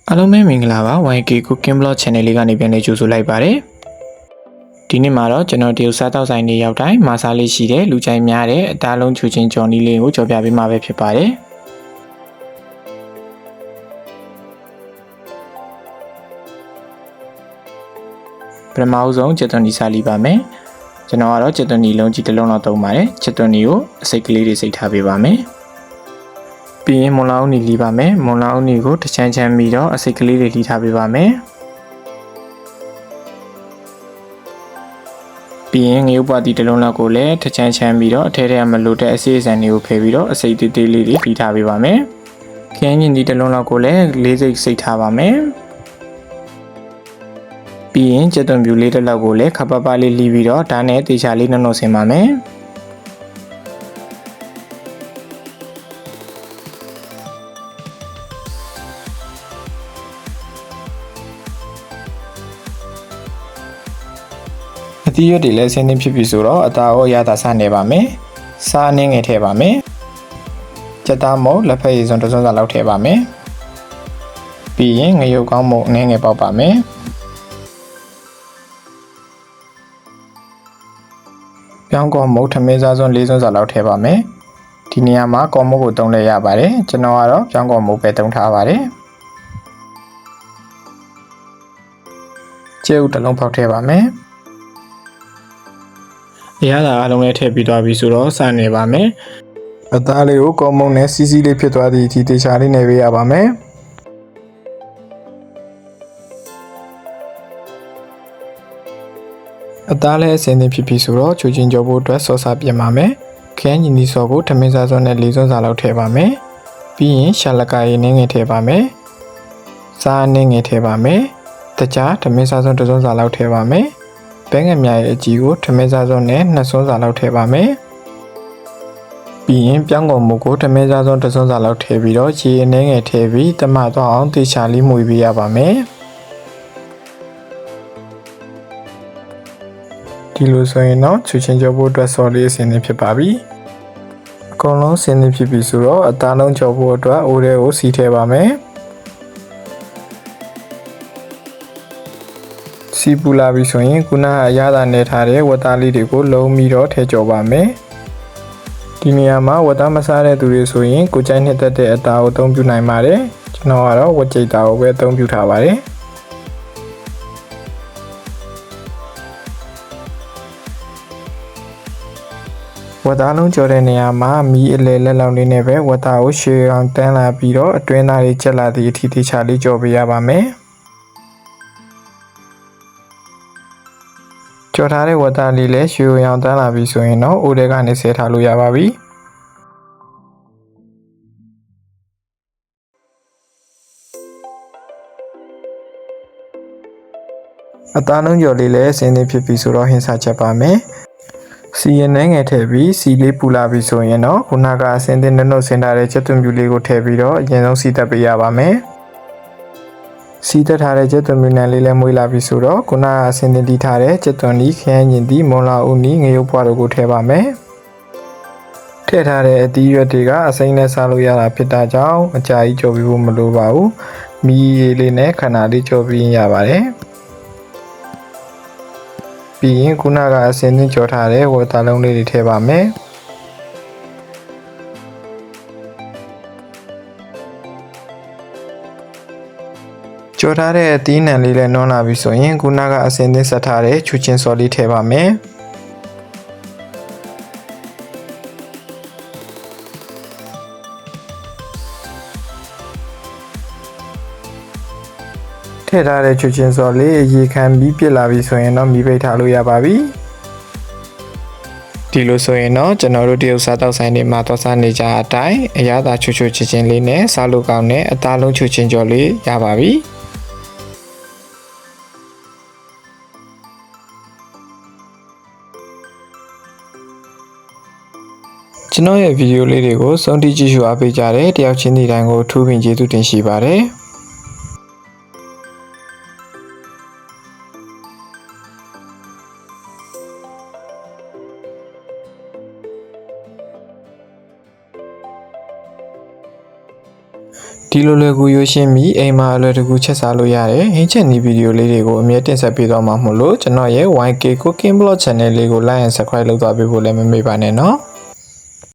အားလုံးပဲမင်္ဂလာပါ YK Cooking Blog Channel လေးကနေပြန်လည်ကြိုဆိုလိုက်ပါတယ်ဒီနေ့မှာတော့ကျွန်တော်တရုတ်စားတောက်ဆိုင်နေရောက်တိုင်းမာစားလေးရှိတဲ့လူချိုင်းများတဲ့အသားလုံးချူချင်းကြော်နီးလေးကိုကြော်ပြပေးမှာပဲဖြစ်ပါတယ်ပထမအဆုံးချက်သွန်နီစားလိပါမယ်ကျွန်တော်ကတော့ချက်သွန်နီလုံးကြီးတစ်လုံးလောက်သုံးပါတယ်ချက်သွန်နီကိုအစိတ်ကလေးတွေစိတ်ထားပေးပါမယ်ပြီးရင်မွန်လောင်းနီလီပါမယ်မွန်လောင်းနီကိုတစ်ချမ်းချမ်းပြီးတော့အစိတ်ကလေးတွေလီထားပေးပါမယ်ပြီးရင်ငရုတ်ပွားတီတစ်လုံးလောက်ကိုလည်းတစ်ချမ်းချမ်းပြီးတော့အထဲထဲမလို့တဲ့အစိအစံတွေကိုဖယ်ပြီးတော့အစိတ်သေးသေးလေးတွေလီထားပေးပါမယ်ခင်းညင်တီတစ်လုံးလောက်ကိုလည်းလေးစိတ်စိတ်ထားပါမယ်ပြီးရင်ချက်သွန်ပြူလေးတစ်လောက်ကိုလည်းခပ်ပပလေးလီပြီးတော့ဒါနဲ့တေချာလေးနှုတ်ဆင်ပါမယ်အသီးရွက်တွေလည်းဆင်းသင်းဖြစ်ပြီဆိုတော့အသားရောရတာစနေပါမယ်။စားနှင်းငယ်ထည့်ပါမယ်။ကြက်သားမုတ်လက်ဖက်ရည်စွန်းတစ်စုံစာလောက်ထည့်ပါမယ်။ပြီးရင်ငရုတ်ကောင်းမုတ်နှင်းငယ်ပေါက်ပါမယ်။ပြောင်းကောမုတ်ထမင်းစားစွန်း၄စွန်းစာလောက်ထည့်ပါမယ်။ဒီနေရာမှာကောမုတ်ကိုတုံးလဲရပါတယ်။ကျွန်တော်ကတော့ပြောင်းကောမုတ်ပဲတုံးထားပါတယ်။ကျဲဥတစ်လုံးဖောက်ထည့်ပါမယ်။အရသာအလုံးလေးထည့်ပြီးသွားပြီဆိုတော့စနေပါမယ်အသားလေးကိုကောမုံနဲ့စီးစီးလေးဖြစ်သွားသည့်အထိတေချာလေးနေပေးရပါမယ်အသားလေးအစင်းသင်းဖြစ်ပြီဆိုတော့ချူချင်းကြောဖို့အတွက်ဆော့စာပြင်ပါမယ်ခင်းညီနီဆော့ကိုထမင်းစားစောနဲ့၄စွန်းစာလောက်ထည့်ပါမယ်ပြီးရင်ရှာလကာရည်နှင်းငယ်ထည့်ပါမယ်စားနှင်းငယ်ထည့်ပါမယ်တခြားထမင်းစားစောတစ်စွန်းစာလောက်ထည့်ပါမယ်ဘဲငယ်များရဲ့အကြီးကိုထမင်းစားစုံနဲ့2စွန်းစာလောက်ထည့်ပါမယ်။ပြီးရင်ပြောင်းကုန်မှုကိုထမင်းစားစုံ1စွန်းစာလောက်ထည့်ပြီးတော့ရေအနှဲငယ်ထည့်ပြီးတမသွားအောင်တေချာလေးမှုပေးရပါမယ်။ဒီလိုဆိုရင်တော့ချူချင်းကြောဖို့အတွက်စော်လေးအစင်းနေဖြစ်ပါပြီ။အကုန်လုံးစင်းနေဖြစ်ပြီဆိုတော့အသားလုံးကြောဖို့အတွက်အိုးထဲကိုစီထည့်ပါမယ်။စီပူလာပြီဆိုရင်ခုနကအရသာနေထားတဲ့ဝတ်သားလေးတွေကိုလုံးပြီးတော့ထည့်ကျော်ပါမယ်ဒီနေရာမှာဝတ်သားမစားတဲ့သူတွေဆိုရင်ကိုကြိုက်နှစ်သက်တဲ့အသားကိုအသုံးပြုနိုင်ပါတယ်ကျွန်တော်ကတော့ဝတ်ကြိတ်သားကိုပဲအသုံးပြုထားပါတယ်ဝတ်သားလုံးကျော်တဲ့နေရာမှာမီးအလဲလက်လောင်လေးနဲ့ပဲဝတ်သားကိုရှည်အောင်တန်းလာပြီးတော့အတွင်းသားလေးချက်လာသည့်အထိတိချာလေးကျော်ပေးရပါမယ်ကြော်ထားတဲ့ဝတ်သားလေးလည်းရွှေရောင်တန်းလာပြီဆိုရင်တော့အိုးထဲကနေဆဲထားလို့ရပါပြီအသားလုံးကြော်လေးလည်းအစင်းသေးဖြစ်ပြီဆိုတော့ဟင်းစားချက်ပါမယ်စီရင်နှဲငယ်ထည့်ပြီးစီလေးပူလာပြီဆိုရင်တော့ခုနကအစင်းသေးနှုတ်ဆင်းထားတဲ့ချက်သွင်းပြူလေးကိုထည့်ပြီးတော့အရင်ဆုံးစီတက်ပေးရပါမယ်စီတက်ထားတဲ့ချက်သွန်မြူနန်လေးလည်းမွေးလာပြီဆိုတော့ခုနကအစင်းတင်တီးထားတဲ့ချက်သွန်နီးခရမ်းညင်တီးမွန်လာဦးနီးငရုတ်ပွားတို့ကိုထည့်ပါမယ်ထည့်ထားတဲ့အသီးရွက်တွေကအစိမ်းနဲ့စားလို့ရတာဖြစ်တာကြောင့်အကြာကြီးကြော်ပြီးဖို့မလိုပါဘူးမီးရည်လေးနဲ့ခဏလေးကြော်ပြီးရပါတယ်ပြီးရင်ခုနကအစင်းတင်ကြော်ထားတဲ့ဝတ်သားလုံးလေးတွေထည့်ပါမယ်ကြော်ထားတဲ့အသီးနှံလေးလည်းနွမ်းလာပြီဆိုရင်ခုနကအစင်းသင်းဆက်ထားတဲ့ချူချင်းစော်လေးထည့်ပါမယ်ထည့်ထားတဲ့ချူချင်းစော်လေးရေခံပြီးပြစ်လာပြီဆိုရင်တော့မီးပိတ်ထားလို့ရပါပြီဒီလိုဆိုရင်တော့ကျွန်တော်တို့တရုတ်စားတောက်ဆိုင်တွေမှာသွားစားနေကြအတိုင်းအရသာချူချူချင်းချင်းလေးနဲ့စားလို့ကောင်းတဲ့အသားလုံးချူချင်းကြော်လေးရပါပြီကျွန်တော်ရဲ့ဗီဒီယိုလေးတွေကိုစုံတိကြည့်ရှုအားပေးကြတဲ့တယောက်ချင်းဒီတိုင်းကိုထူးပင်ကျေးဇူးတင်ရှိပါတယ်။ ဒီ ဒီလိုလွယ်ကူရွှေရှင်းပြီးအိမ်မှာအလွယ်တကူချက်စားလို့ရတယ်ဟင်းချက်နီးဗီဒီယိုလေးတွေကိုအမြဲတင်ဆက်ပေးသွားမှာမို့လို့ကျွန်တော်ရဲ့ YK Cooking Blog Channel လေးကို like and subscribe လုပ်သွားပေးဖို့လည်းမမေ့ပါနဲ့နော်